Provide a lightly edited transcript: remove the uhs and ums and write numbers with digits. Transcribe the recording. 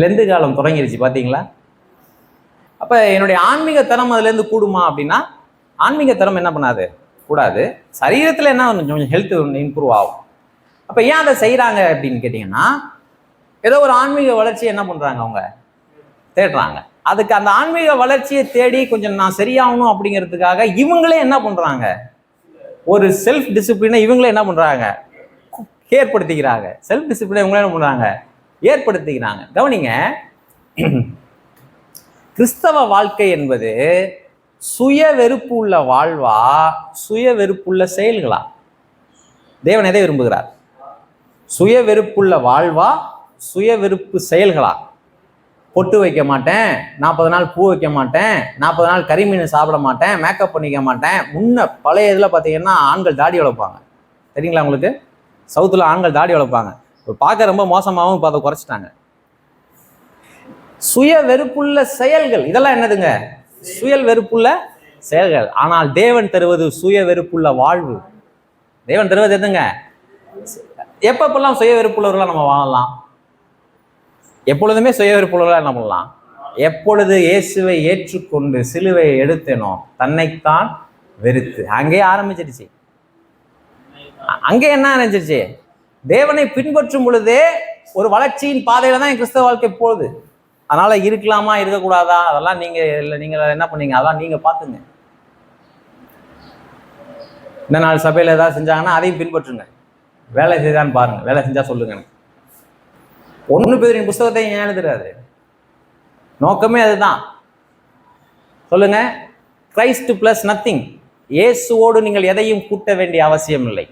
Lent காலம் தொடங்கிருச்சு பார்த்தீங்களா? அப்போ என்னுடைய ஆன்மீக தரம் அதுலேருந்து கூடுமா அப்படின்னா, ஆன்மீக தரம் என்ன பண்ணாது, கூடாது. சரீரத்தில் என்ன கொஞ்சம் ஹெல்த் இம்ப்ரூவ் ஆகும். அப்போ ஏன் அதை செய்கிறாங்க அப்படின்னு கேட்டிங்கன்னா, ஏதோ ஒரு ஆன்மீக வளர்ச்சியை என்ன பண்ணுறாங்க, அவங்க தேடுறாங்க. அதுக்கு அந்த ஆன்மீக வளர்ச்சியை தேடி கொஞ்சம் நான் சரியாகணும் அப்படிங்கிறதுக்காக இவங்களே என்ன பண்ணுறாங்க, ஒரு செல்ஃப் டிசிப்ளினை இவங்களே என்ன பண்ணுறாங்க, ஏற்படுத்திக்கிறாங்க. செல்ஃப் டிசிப்ளினை இவங்களே என்ன பண்ணுறாங்க, ஏற்படுத்திக்கிறாங்க. கவனிங்க, கிறிஸ்தவ வாழ்க்கை என்பது சுய வெறுப்பு உள்ள வாழ்வா, சுய வெறுப்புள்ள செயல்களா? தேவன் எதை விரும்புகிறார்? சுய வெறுப்புள்ள வாழ்வா, சுய வெறுப்பு செயல்களா? பொட்டு வைக்க மாட்டேன், 40 நாள் பூ வைக்க மாட்டேன், 40 நாள் கறிமீன் சாப்பிட மாட்டேன், மேக்கப் பண்ணிக்க மாட்டேன். முன்ன பழைய இதில் பார்த்தீங்கன்னா ஆண்கள் தாடி வளர்ப்பாங்க, தெரியுங்களா உங்களுக்கு? சவுத்தில் ஆண்கள் தாடி வளர்ப்பாங்க. இப்போ பார்க்க ரொம்ப மோசமாகவும் இப்போ அதை குறைச்சிட்டாங்க. சுய வெறுப்புள்ள செயல்கள், இதெல்லாம் என்னதுங்க? சுய வெறுப்புள்ள செயல்கள். ஆனால் தேவன் தருவது சுய வெறுப்புள்ள வாழ்வு. தேவன் தருவது எதுங்க? எப்பப்பெல்லாம் சுய வெறுப்புள்ளவர்களாக நம்ம வாழலாம்? எப்பொழுதுமே சுய வெறுப்புள்ளவர்களாக என்ன பண்ணலாம்? எப்பொழுது இயேசுவை ஏற்றுக்கொண்டு சிலுவையை எடுத்தேனோ தன்னைத்தான் வெறுத்து, அங்கேயே ஆரம்பிச்சிருச்சு. அங்கே என்ன ஆரம்பிச்சிருச்சு? தேவனை பின்பற்றும் பொழுதே ஒரு வளர்ச்சியின் பாதையில தான் என் கிறிஸ்தவ வாழ்க்கை போகுது. அதனால இருக்கலாமா இருக்கக்கூடாதா அதெல்லாம் நீங்க இல்லை, நீங்க என்ன பண்ணீங்க அதெல்லாம் நீங்க பாத்துங்க. இந்த நாள் சபையில ஏதாவது செஞ்சாங்கன்னா அதையும் பின்பற்றுங்க. வேலை செய்தான்னு பாருங்க, வேலை செஞ்சா சொல்லுங்க. 1 பேரின் புஸ்தகத்தை ஏன் எழுதுறாரு? நோக்கமே அதுதான். சொல்லுங்க, கிரைஸ்ட் பிளஸ் நத்திங். இயேசுவோடு நீங்கள் எதையும் கூட்ட வேண்டிய அவசியம் இல்லை.